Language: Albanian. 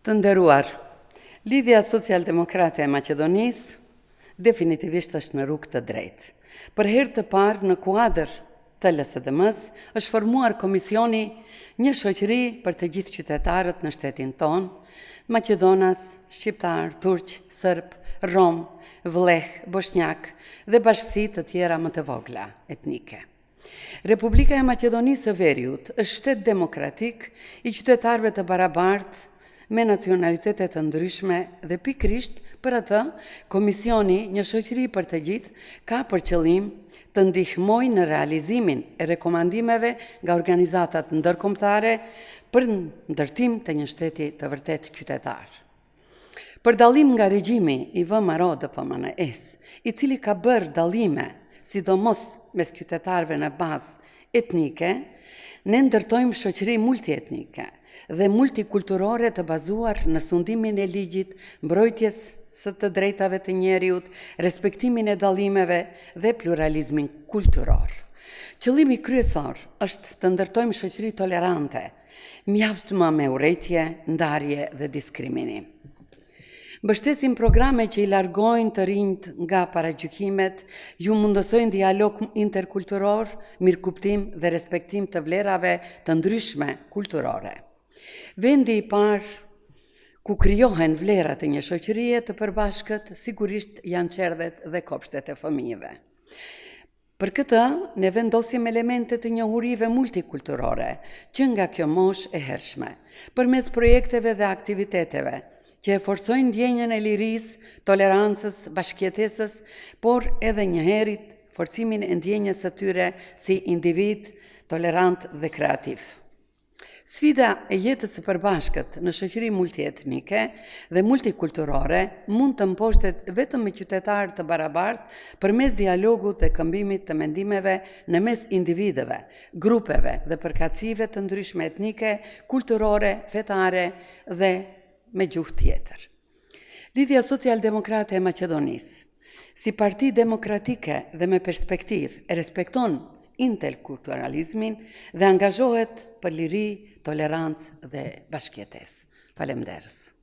Të nderuar, lidhja social-demokrate e Maqedonisë definitivisht është në rrugë të drejtë. Për herë të parë në kuadër të LSDM-s është formuar komisioni Një shoqëri për të gjithë qytetarët në shtetin tonë, Maqedonas, shqiptar, turq, sërb, rom, vleh, bosnjak dhe bashkësi të tjera më të vogla etnike. Republika e Maqedonisë së Veriut është shtet demokratik i qytetarëve të barabartë me nacionalitete të ndryshme dhe pikërisht për atë, Komisioni Një shoqëri për të gjithë ka për qëllim të ndihmojë në realizimin e rekomandimeve nga organizatat ndërkombëtare për ndërtim të një shteti të vërtet qytetar. Për dallim nga regjimi i VMRO DPMNE-s, i cili ka bërë dallime, sidomos mes qytetarëve në bazë etnike, ne ndërtojmë shoqëri multietnike dhe multikulturore të bazuar në sundimin e ligjit, mbrojtjes së të drejtave të njeriut, respektimin e dallimeve dhe pluralizmin kulturor. Qëllimi kryesor është të ndërtojmë shoqëri tolerante, mjaftëma me urrëtie, ndarje dhe diskriminim. Mbështesim programe që i largojnë të rinjt nga paragjykimet, ju mundësojnë dialog interkulturor, mirëkuptim dhe respektim të vlerave të ndryshme kulturore. Vendi i parë ku krijohen vlerat e një shoqërie të përbashkët, sigurisht janë qerdhet dhe kopshtet e fëmijëve. Për këtë, ne vendosim elemente të njohurive multikulturore, që nga kjo moshë e hershme, përmes projekteve dhe aktiviteteve, që e forcojnë ndjenjën e lirisë, tolerancës, bashkëjetesës, por edhe njëherët forcimin e ndjenjës së tyre si individ tolerant dhe kreativ. Sfida e jetës së përbashkët në shoqëri multietnike dhe multikulturore mund të mposhtet vetëm me qytetarë të barabartë përmes dialogut dhe këmbimit të mendimeve në mes individëve, grupeve dhe përkatësive të ndryshme etnike, kulturore, fetare dhe me gjuhë tjetër. Lidhja social-demokrate e Maqedonisë, si parti demokratike dhe me perspektivë, e respekton interkulturalizmin dhe angazhohet për liri, tolerancë dhe bashkëjetesë. Faleminderit.